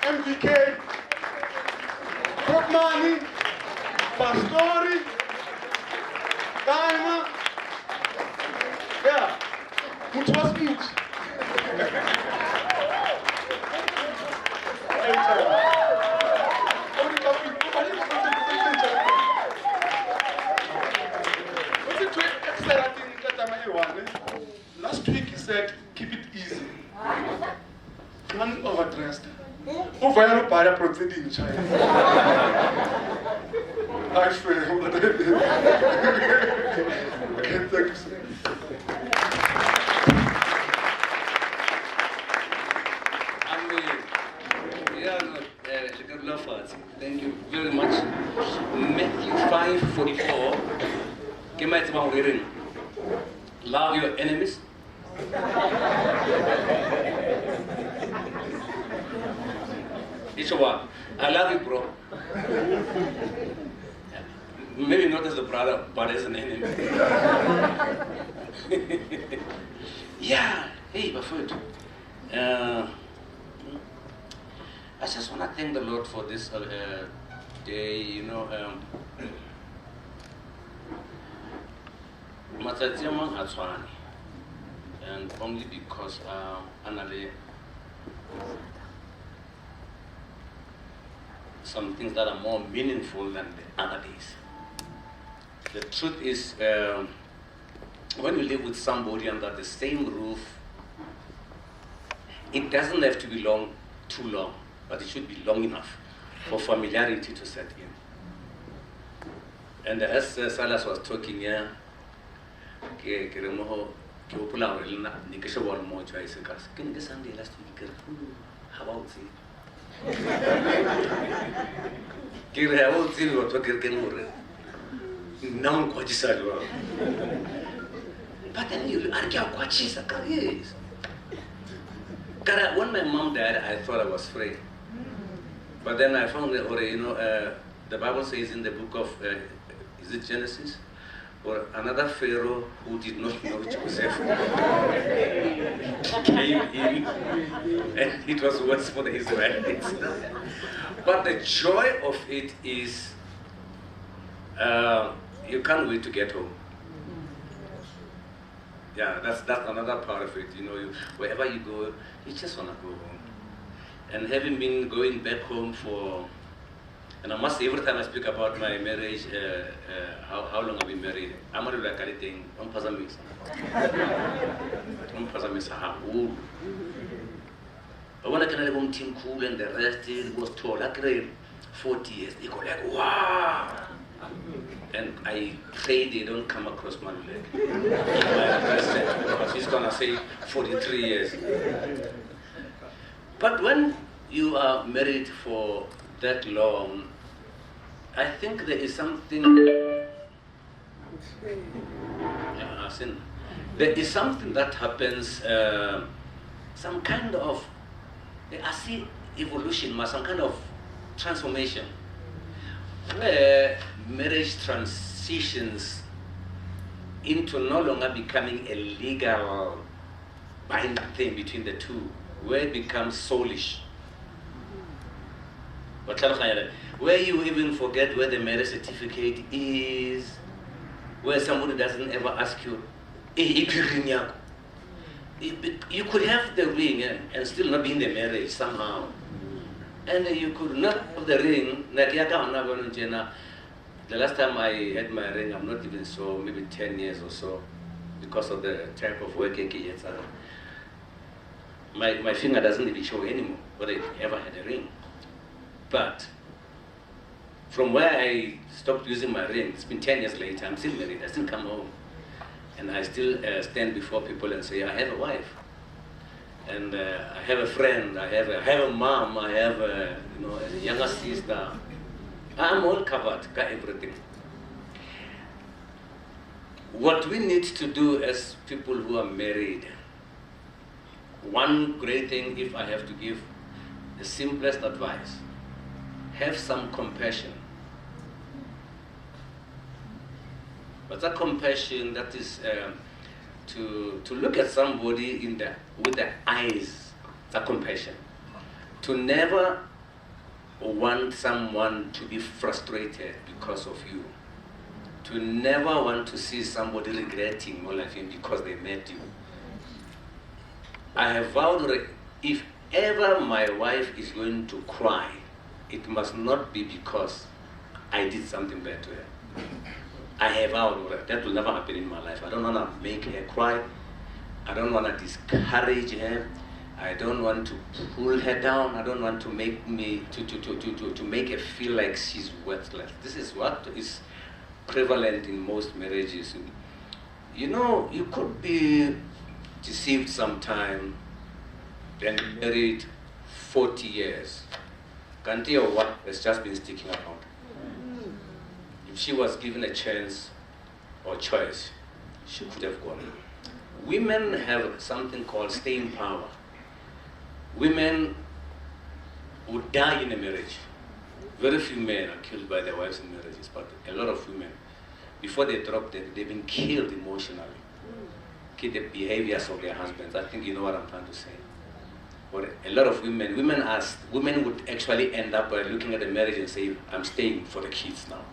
MVK, Kopmani, Pastori, Kaima, yeah, which was speech. Last week he said, keep it easy. One overdressed. Over a para proceeding China. I swear. Okay, thank you, sir. Thank you very much. Matthew 5:44. Love your enemies. Each one. I love you, bro. Maybe not as a brother, but as an enemy. Yeah. Hey, Buffett. I just want to thank the Lord for this day, you know. And only because some things that are more meaningful than the other days. The truth is, when you live with somebody under the same roof, it doesn't have to be too long, but it should be long enough for familiarity to set in. And as Silas was talking here, how about but then you when my mom died, I thought I was free. But then I found that, the Bible says in the book of, is it Genesis? Or another Pharaoh who did not know Joseph came in, and it was worse for the Israelites. But the joy of it is, you can't wait to get home. Yeah, that's another part of it. Wherever you go, you just want to go home. And having been going back home and I must say, every time I speak about my marriage, how long I've been married, I'm not like anything. I'm Pazamisa. But when I can have team cool and the rest, it was tall. I created 40 years. They go like, wow. And I pray they don't come across my leg. Because he's gonna say 43 years. But when you are married for that long, I think there is something. There is something that happens. Some kind of, I see evolution, some kind of transformation, where marriage transitions into no longer becoming a legal binding thing between the two, where it becomes soulish. Where you even forget where the marriage certificate is, where somebody doesn't ever ask you, you could have the ring and still not be in the marriage somehow. And you could not have the ring. The last time I had my ring, I'm not even sure, maybe 10 years or so, because of the type of work. My finger doesn't even show anymore whether I ever had a ring. But from where I stopped using my ring, it's been 10 years later, I'm still married, I still come home. And I still stand before people and say, I have a wife. And I have a friend, I have a mom, I have a younger sister. I'm all covered, got everything. What we need to do as people who are married, one great thing, if I have to give the simplest advice, have some compassion. But that compassion, that is to look at somebody with the eyes, that compassion. To never want someone to be frustrated because of you. To never want to see somebody regretting more like him because they met you. I have vowed that if ever my wife is going to cry, it must not be because I did something bad to her. I have vowed that will never happen in my life. I don't want to make her cry. I don't want to discourage her. I don't want to pull her down. I don't want to make make her feel like she's worthless. This is what is prevalent in most marriages. You know, you could be deceived sometime and married 40 years. Can't your wife has just been sticking around. If she was given a chance or choice, she could have gone. Women have something called staying power. Women would die in a marriage. Very few men are killed by their wives in marriages, but a lot of women, before they drop dead, they've been killed emotionally. Kill the behaviors of their husbands. I think you know what I'm trying to say. But a lot of women would actually end up looking at the marriage and say, I'm staying for the kids now.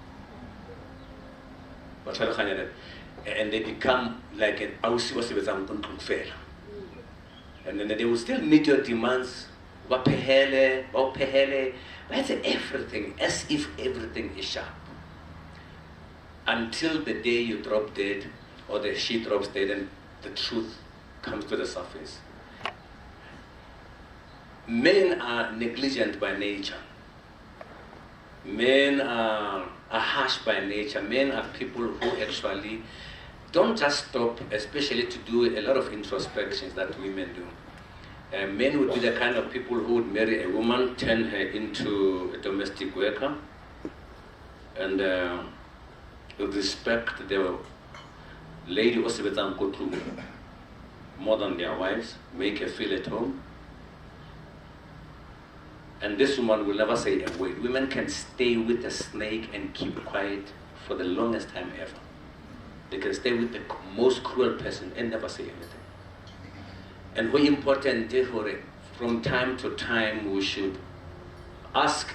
And they become like an ausi osebetsang ntlo fela. And then they will still meet your demands. That's everything, as if everything is sharp. Until the day you drop dead, or she drops dead, and the truth comes to the surface. Men are negligent by nature. Men are harsh by nature. Men are people who actually don't just stop, especially to do a lot of introspections that women do. Men would be the kind of people who would marry a woman, turn her into a domestic worker, and would respect the lady more than their wives, make her feel at home. And this woman will never say a word. Women can stay with a snake and keep quiet for the longest time ever. They can stay with the most cruel person and never say anything. And very important, therefore, from time to time, we should ask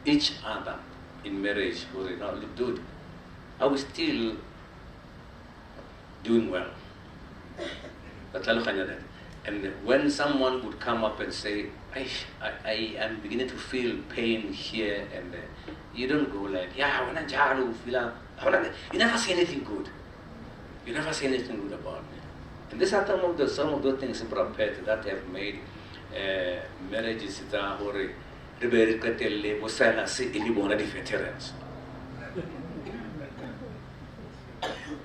each other in marriage, now, look, dude, are we still doing well? And when someone would come up and say, I am beginning to feel pain here, and you don't go like, yeah, you never say anything good. You never say anything good about me. And these are some of those things that have made marriages that are veterans.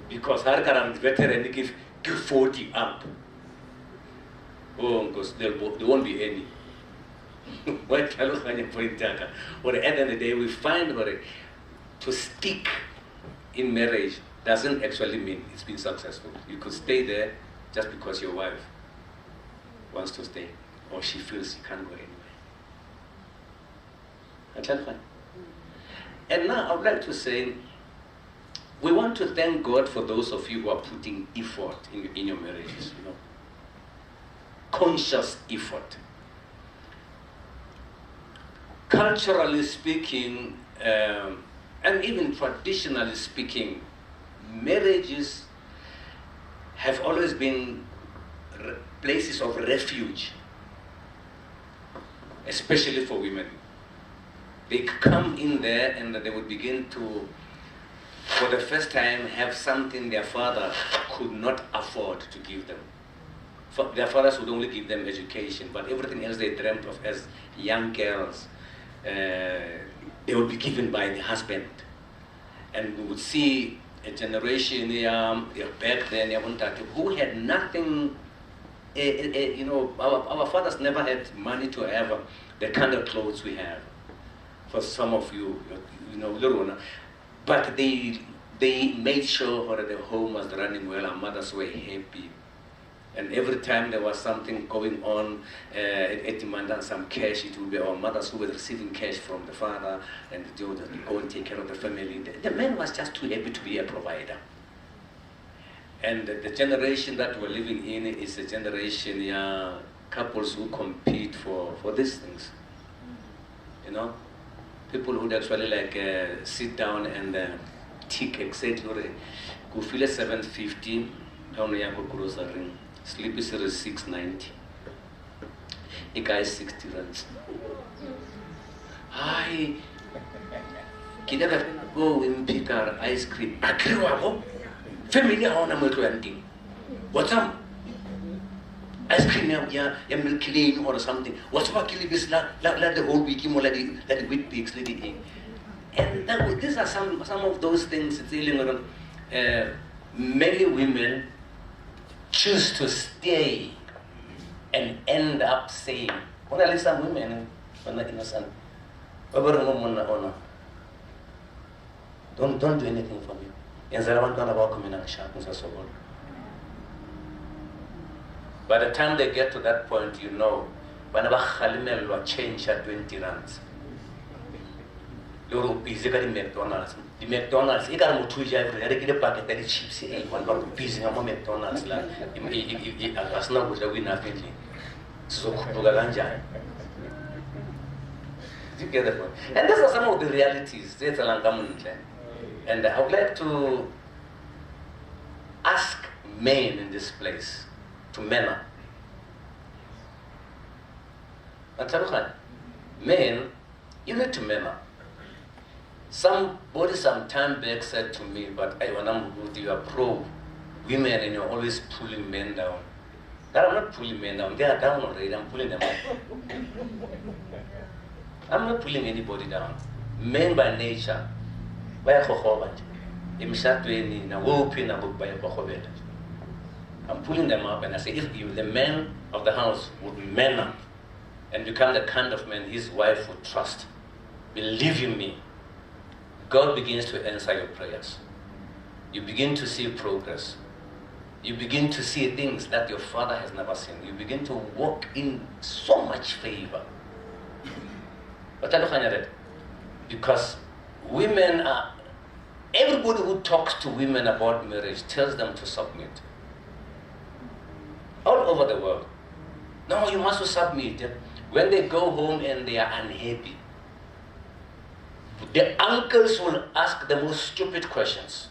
Because our current veteran give 40 up. Oh, because there won't be any. Or at the end of the day, we find to stick in marriage doesn't actually mean it's been successful. You could stay there just because your wife wants to stay, or she feels you can't go anywhere. And now I would like to say, we want to thank God for those of you who are putting effort in your marriages, you know. Conscious effort. Culturally speaking, and even traditionally speaking, marriages have always been places of refuge, especially for women. They come in there and they would begin to, for the first time, have something their father could not afford to give them. Their fathers would only give them education, but everything else they dreamt of as young girls, they would be given by the husband. And we would see a generation back then who had nothing. You know, our fathers never had money to have the kind of clothes we have. For some of you, you know, but they made sure that the home was running well. Our mothers were happy. And every time there was something going on, it demanded some cash, it would be our mothers who were receiving cash from the father, and they would go and take care of the family. The man was just too happy to be a provider. And the generation that we're living in is a generation, couples who compete for these things, you know. people would actually like sit down and tick exactly. Go feel 750, down here go grocery. Sleep is 690. A guy 60 rands. Hi. Kida go and pick our ice cream. Agree wabo. Family haona mwetu yanting. What's up? Ice cream ya milk lane or something. What's about killing this la the whole week more like the wheat pigs let it in. And these are some of those things. It's dealing many women choose to stay and end up saying, when I some women, when I innocent, don't do anything for me. And so I want to about coming and sharpness and so on. By the time they get to that point, you know, whenever Khalimel will change at 20 rands. You're busy getting McDonald's. The McDonald's, you got to choose every regular packet that is chips. One got busy on McDonald's. Like, as long as we nothing. So, Kupugalanja. You get the point? And these are some of the realities. And I would like to ask men in this place to men up. Men, you need to men up. Somebody some time back said to me, but when I'm with you, are pro women and you're always pulling men down. But I'm not pulling men down. They are down already. I'm pulling them up. I'm not pulling anybody down. Men by nature, I'm pulling them up and I say, if you, the man of the house, would man up and become the kind of man his wife would trust, believe in me, God begins to answer your prayers. You begin to see progress. You begin to see things that your father has never seen. You begin to walk in so much favor. But I don't find it. Because women are, everybody who talks to women about marriage tells them to submit. All over the world. No, you must submit. When they go home and they are unhappy, the uncles will ask the most stupid questions.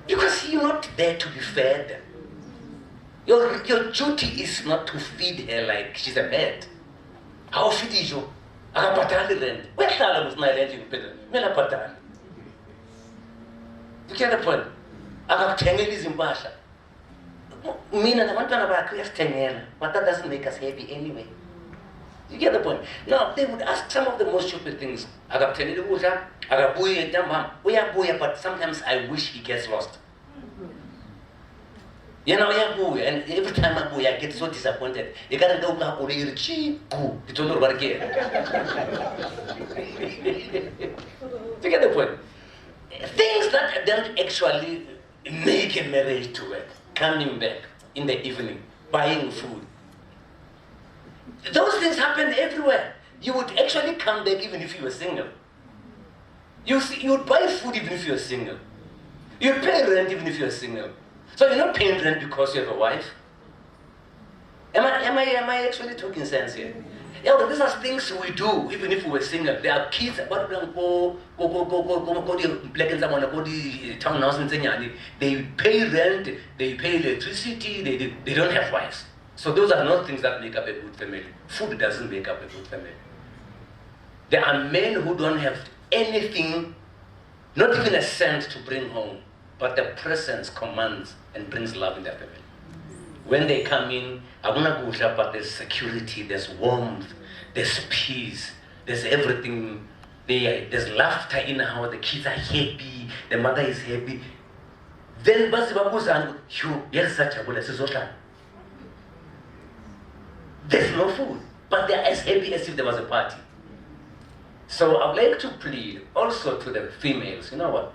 Because you're not there to be fed. Your duty is not to feed her like she's a bird. How feed is you? Rent. Where was my rent in Peter? You get the point? I got 10 years in Basha. But that doesn't make us happy anyway. You get the point? Now, they would ask some of the most stupid things. I got 10 years, I got boy and boy, but sometimes I wish he gets lost. You know, and every time I get so disappointed. You gotta go back or you don't know what again. You get the point? Things that don't actually make a marriage to work. Coming back in the evening, buying food. Those things happen everywhere. You would actually come back even if you were single. You would buy food even if you were single. You'd pay rent even if you were single. So you're not paying rent because you have a wife. Am I actually talking sense here? Yeah, but these are things we do even if we were single. There are kids about go the townhouse in they pay rent, they pay electricity, they don't have wives. So those are not things that make up a good family. Food doesn't make up a good family. There are men who don't have anything, not even a cent to bring home, but the presence commands and brings love in their family. When they come in, but there's security, there's warmth, there's peace, there's everything. There's laughter in the house, the kids are happy, the mother is happy. Then there's no food, but they're as happy as if there was a party. So I would like to plead also to the females, you know what?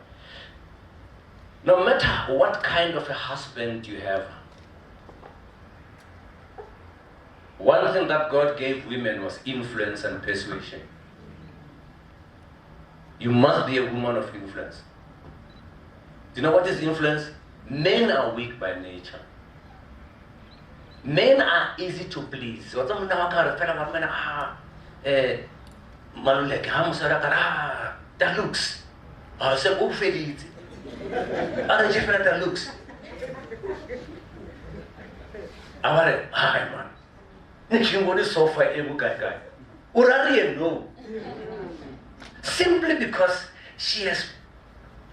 No matter what kind of a husband you have, one thing that God gave women was influence and persuasion. You must be a woman of influence. Do you know what is influence? Men are weak by nature. Men are easy to please. That looks. I said, oh, Felix. Other different that looks. I want hi, man. You want to sofa every guy. No. Simply because she has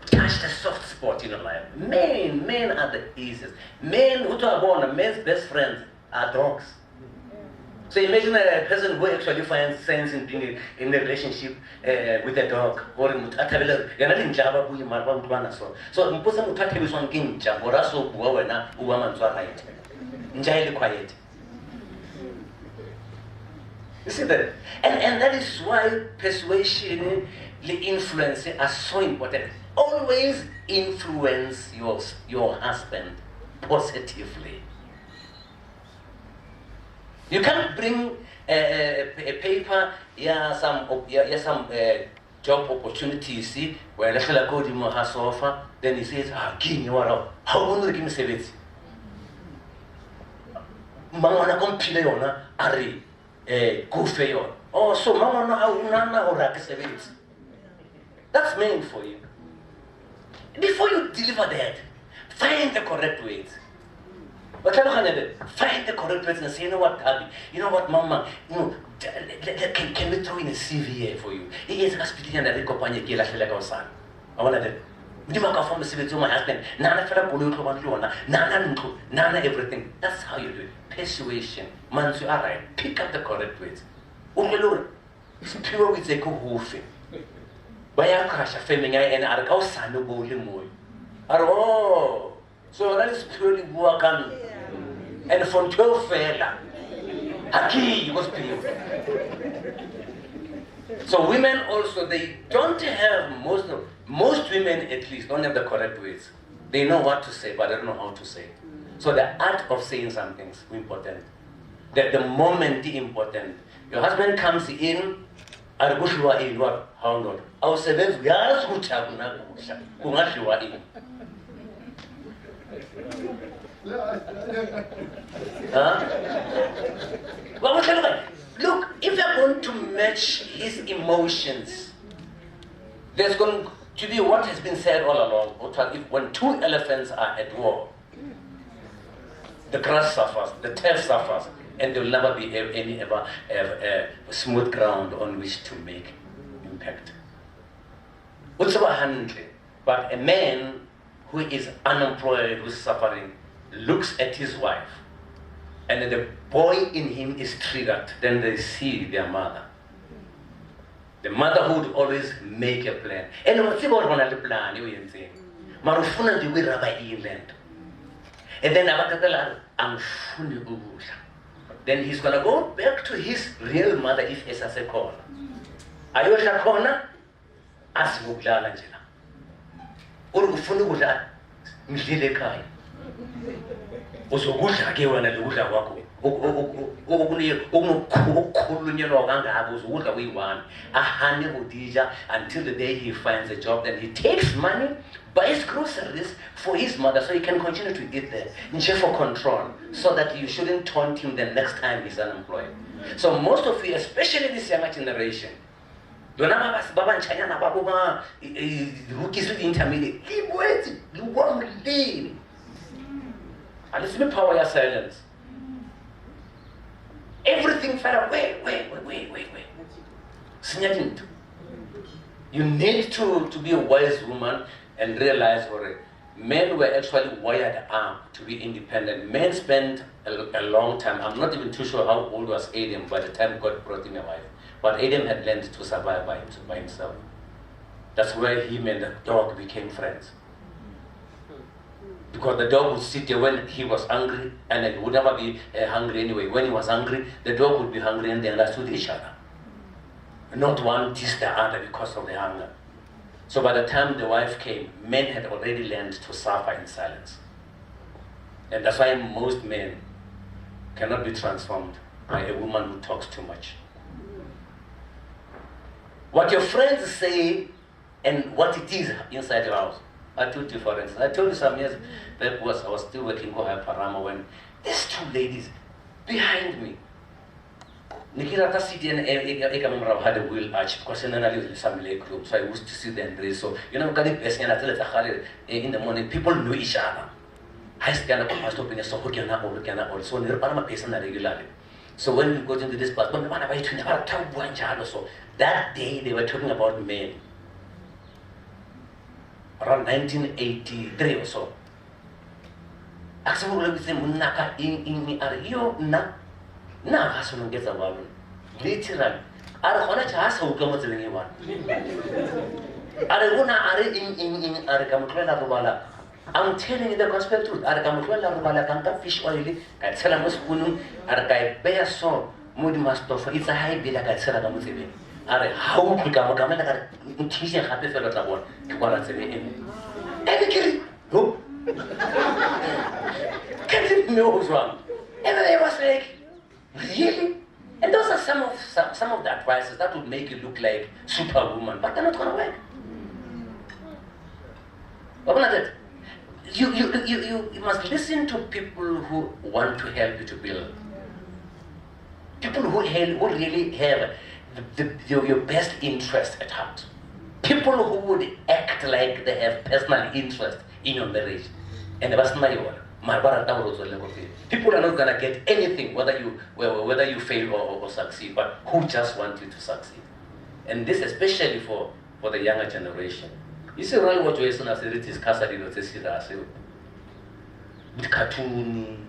touched a soft spot in her life. Men are the easiest. Men who are born, a man's best friends are dogs. So imagine a person who actually finds sense in being in a relationship with a dog. Or you're not in Java, who you might want to so. So I'm supposed to talk one king, or also Buana, who woman's right. Enjoy quiet. You see that? And that is why persuasion, the influence are so important. Always influence your husband positively. You can't bring a paper, some job opportunities, see, where I go to my house offer, then he says, give me what up. How will you give me service? Mama compile ona ari kufeyo. Oh, so mama na ora service. That's meant for you. Before you deliver that, find the correct words. Find the correct words and say, you know what, Abby, you know what, Mama, can we throw in a CV here for you? He is a hospital and a company killer like our son. I want to do my form CV to my husband. Nana fella Gulu, Nana everything. That's how you do it. Persuasion. Once you are right, pick up the correct words. Umelo, it's pure with the kuhufi. Baya kasha feming and Argao Sanu Bolimu. Oh, so that is purely working. And from 12 fella, Haki was pure. So women also, they don't have, most women at least don't have the correct words. They know what to say, but they don't know how to say it. So the art of saying something is important. The moment is important. Your husband comes in, Argushua in what? How not? Our sevens, we are in. Look, if you're going to match his emotions, there's going to be what has been said all along. When two elephants are at war, the grass suffers, the turf suffers, and there will never be any smooth ground on which to make impact. But a man who is unemployed, who's suffering, looks at his wife, and the boy in him is triggered, then they see their mother. The mother would always make a plan. And what's about one plan, you say? Marufuna de Rabbi England. And then I'm then he's gonna go back to his real mother if it's a call. Ayosha Kona, as Muglalangela. Urufunu Mjile Kai. Uzogudla ke wena lokudla kwakho okukhulunyelwa kangaka uzokudla kuyi-1 ahane udija until the day he finds a job, then he takes money, buys groceries for his mother so he can continue to eat there, just for control, so that you shouldn't taunt him the next time he's unemployed. So most of you, especially this younger generation, baba nchanyana baba who intermediate, and it's the power of silence. Everything fell away. Wait. You need to be a wise woman and realize men were actually wired up to be independent. Men spent a long time. I'm not even too sure how old was Adam by the time God brought him a wife. But Adam had learned to survive by himself. That's where him and the dog became friends. Because the dog would sit there when he was hungry, and he would never be hungry anyway. When he was hungry, the dog would be hungry, and they understood each other. Not one teased the other because of the hunger. So by the time the wife came, men had already learned to suffer in silence. And that's why most men cannot be transformed by a woman who talks too much. What your friends say and what it is inside your house are two differences. I told you some years back I was still working for Parama when these two ladies behind me. Nikirata City and Ekamara had a wheel arch because in some lake room, so I used to see them race. So, in the morning, people knew each other. I stand up and stop in a so who cannot also near Panama person regularly. So when we got into this part, when I went to never tell one child or so, that day they were talking about men. Around 1983 or so. Actually, we say, Munaka in Ario, na hasunong gets a woman. Literally. Arahona has who comes to anyone. Araguna are in Arakamukla Rubala. I'm telling you the gospel truth. Arakamukla Rubala can't fish oily, at Salamus Punum, Arakai Bear saw, Moody Mastoff, it's a high bill like at Salamamuzi. Are how become a camera teaching happy fellow that one to one at the end. And who? Can't know who's wrong. And I was like, really? And those are some of the advices that would make you look like superwoman, but they're not gonna work. But you must listen to people who want to help you to build. People who really have your best interest at heart. People who would act like they have personal interest in your marriage. And that's my word. People are not gonna get anything whether you fail or succeed, but who just want you to succeed. And this especially for the younger generation. You see, really what you're saying as it is Cassidy or Tessida, with cartoon.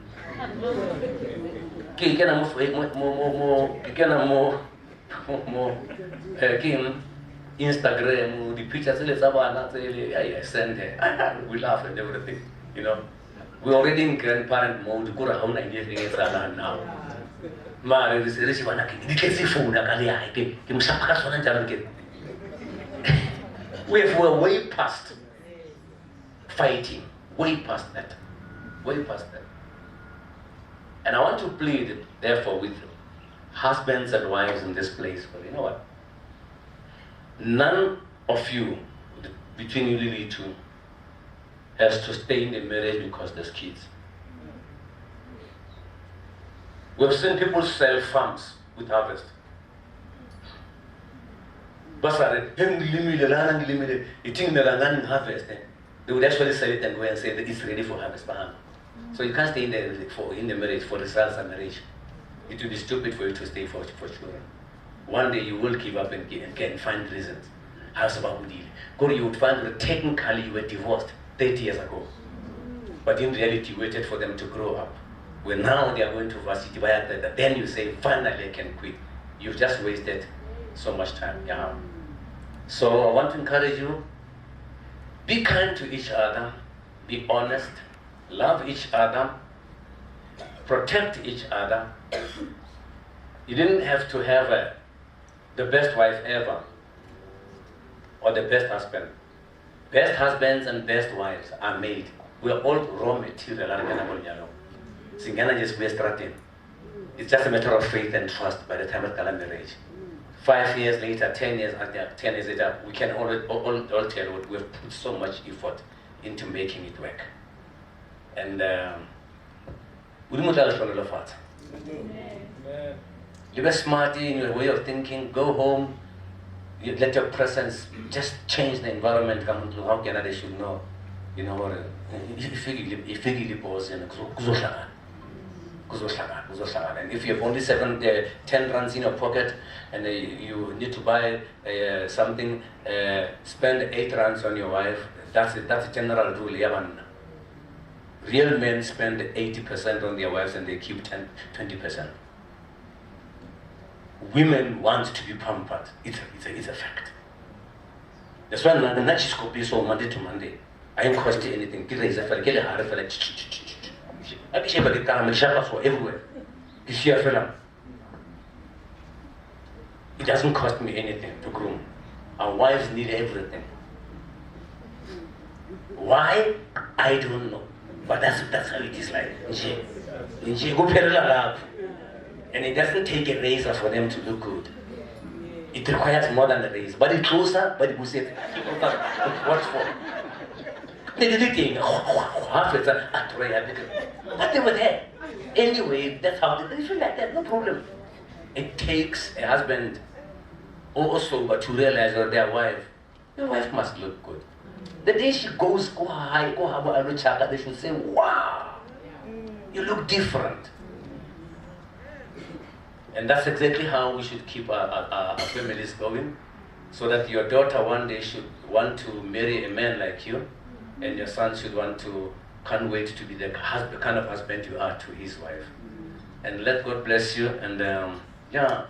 Instagram, the pictures, I send it. We laugh and everything, you know. We're already in grandparent mode. Go around and get things now. Ma, this is one. You can see phone. We're way past fighting. Way past that. Way past that. And I want to plead, therefore, with husbands and wives in this place. But you know what? None of you, between you really two, has to stay in the marriage because there's kids. We've seen people sell farms with harvest. But harvest, they would actually sell it and go and say that it's ready for harvest. So you can't stay in the marriage for results and marriage. It would be stupid for you to stay for children. One day you will give up and can find reasons. House about you would find that technically you were divorced 30 years ago. But in reality you waited for them to grow up. When now they are going to varsity, then you say, finally I can quit. You've just wasted so much time. Yeah. So I want to encourage you, be kind to each other, be honest, love each other, protect each other. You didn't have to have the best wife ever or the best husband. Best husbands and best wives are made. We are all raw material. It's just a matter of faith and trust by the time of marriage. 5 years later, 10 years later, we can all tell what we have put so much effort into making it work. And we don't tell us from the heart. You be smart in your way of thinking, go home, you let your presence just change the environment. Come to how Canada should know, you know what? If you pause and and if you have only 10 rands in your pocket and you need to buy something, spend 8 rands on your wife. That's a general rule. Real men spend 80% on their wives and they keep 20%. Women want to be pampered. It's a fact. That's why the Natchez copy so Monday to Monday. I ain't costing anything. Everywhere. It doesn't cost me anything to groom. Our wives need everything. Why? I don't know. But that's how it is like. And it doesn't take a razor for them to look good. It requires more than a razor. But it's closer, but it will say, what for? They did it. But they were there. Anyway, that's how they feel like that, no problem. It takes a husband also but to realize that their wife must look good. The day she goes, go high, they should say, wow, you look different. And that's exactly how we should keep our families going, so that your daughter one day should want to marry a man like you, and your son can't wait to be the kind of husband you are to his wife. And let God bless you, and yeah.